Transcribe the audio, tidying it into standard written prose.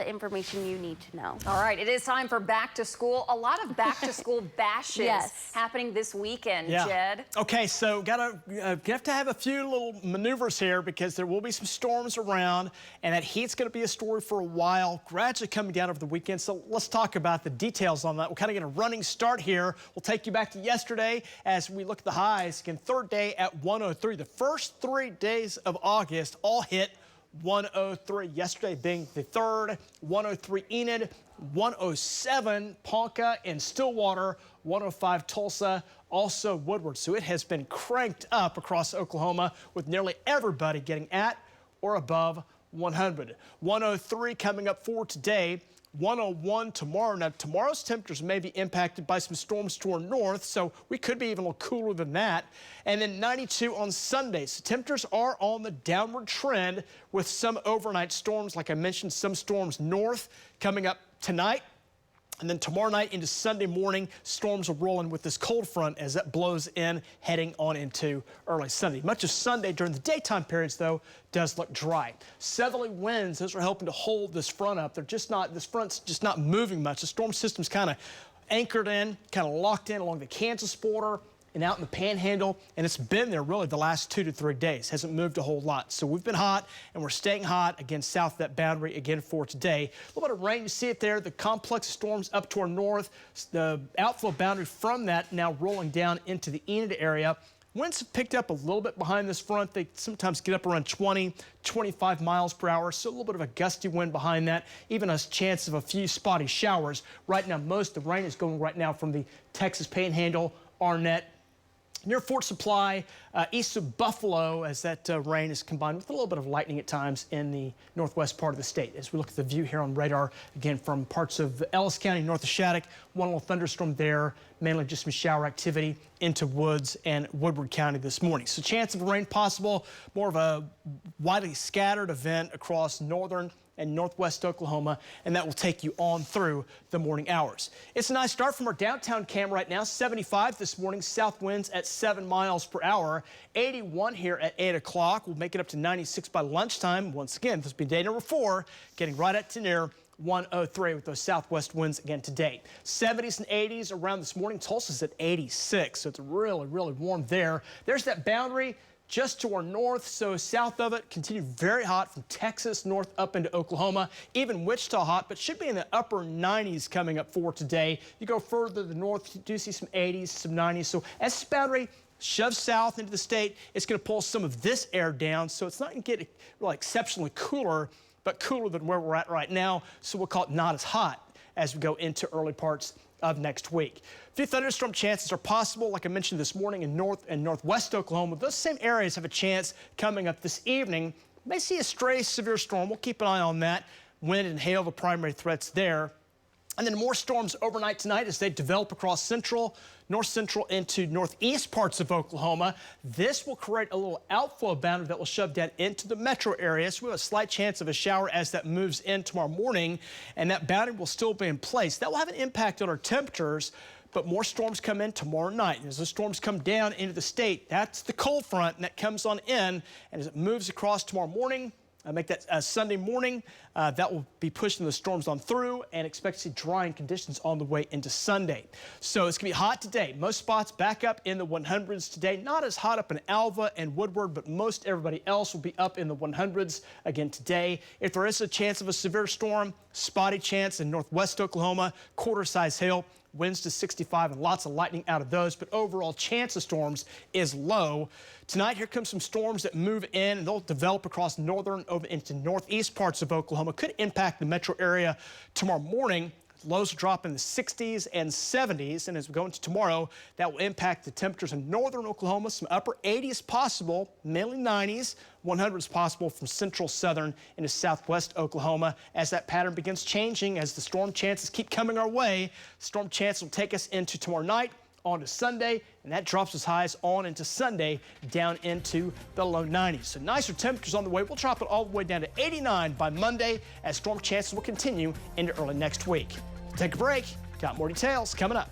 the information you need to know. All right, it is time for back to school. A lot of back to school bashes happening this weekend, Jed. Okay, so have to have a few little maneuvers here because there will be some storms around, and that heat's going to be a story for a while, gradually coming down over the weekend. So let's talk about the details on that. We'll kind of get a running start here. We'll take you back to yesterday as we look at the highs. Again, third day at 103. The first 3 days of August all hit 103. Yesterday being the third, 103 Enid, 107 Ponca and Stillwater, 105 Tulsa, also Woodward. So it has been cranked up across Oklahoma with nearly everybody getting at or above 100. 103 coming up for today. 101 tomorrow. Now, tomorrow's temperatures may be impacted by some storms to our north, so we could be even a little cooler than that. And then 92 on Sunday. So temperatures are on the downward trend with some overnight storms. Like I mentioned, some storms north coming up tonight. And then tomorrow night into Sunday morning, storms will roll in with this cold front as that blows in, heading on into early Sunday. Much of Sunday during the daytime periods, though, does look dry. Southerly winds, those are helping to hold this front up. This front's just not moving much. The storm system's kind of anchored in, kind of locked in along the Kansas border and out in the Panhandle, and it's been there really the last 2 to 3 days. Hasn't moved a whole lot. So we've been hot, and we're staying hot again south of that boundary again for today. A little bit of rain, you see it there. The complex of storms up to our north. The outflow boundary from that now rolling down into the Enid area. Winds have picked up a little bit behind this front. They sometimes get up around 20, 25 miles per hour. So a little bit of a gusty wind behind that. Even a chance of a few spotty showers. Right now, most of the rain is going right now from the Texas Panhandle, Arnett, near Fort Supply, east of Buffalo, as that rain is combined with a little bit of lightning at times in the northwest part of the state. As we look at the view here on radar, again, from parts of Ellis County, north of Shattuck, one little thunderstorm there, mainly just some shower activity into Woods and Woodward County this morning. So chance of rain possible, more of a widely scattered event across northern and northwest Oklahoma, and that will take you on through the morning hours. It's a nice start from our downtown cam right now. 75 this morning, south winds at 7 miles per hour. 81 here at 8 o'clock. We'll make it up to 96 by lunchtime. Once again, this will be day number 4, getting right up to near 103 with those southwest winds again today. 70s and 80s around this morning. Tulsa's at 86, so it's really, really warm there. There's that boundary just to our north, so south of it, continue very hot from Texas north up into Oklahoma. Even Wichita hot, but should be in the upper 90s coming up for today. You go further to the north, you do see some 80s, some 90s. So as this boundary shoves south into the state, it's going to pull some of this air down, so it's not going to get really exceptionally cooler, but cooler than where we're at right now. So we'll call it not as hot as we go into early parts of next week. A few thunderstorm chances are possible, like I mentioned this morning, in north and northwest Oklahoma. Those same areas have a chance coming up this evening. May see a stray severe storm. We'll keep an eye on that. Wind and hail, the primary threats there. And then more storms overnight tonight as they develop across central, north central into northeast parts of Oklahoma. This will create a little outflow boundary that will shove down into the metro area. So we have a slight chance of a shower as that moves in tomorrow morning, and that boundary will still be in place. That will have an impact on our temperatures, but more storms come in tomorrow night. And as the storms come down into the state, that's the cold front, and that comes on in. And as it moves across tomorrow morning, make that Sunday morning, that will be pushing the storms on through, and expect to see drying conditions on the way into Sunday. So it's going to be hot today. Most spots back up in the 100s today. Not as hot up in Alva and Woodward, but most everybody else will be up in the 100s again today. If there is a chance of a severe storm, spotty chance in northwest Oklahoma, quarter-size hail, winds to 65 and lots of lightning out of those, but overall chance of storms is low. Tonight, here comes some storms that move in, and they'll develop across northern over into northeast parts of Oklahoma. Could impact the metro area tomorrow morning. Lows will drop in the 60s and 70s, and as we go into tomorrow, that will impact the temperatures in northern Oklahoma. Some upper 80s possible, mainly 90s. 100s possible from central, southern, into southwest Oklahoma as that pattern begins changing as the storm chances keep coming our way. Storm chances will take us into tomorrow night, on to Sunday, and that drops as highs on into Sunday down into the low 90s. So nicer temperatures on the way. We'll drop it all the way down to 89 by Monday as storm chances will continue into early next week. Take a break. Got more details coming up.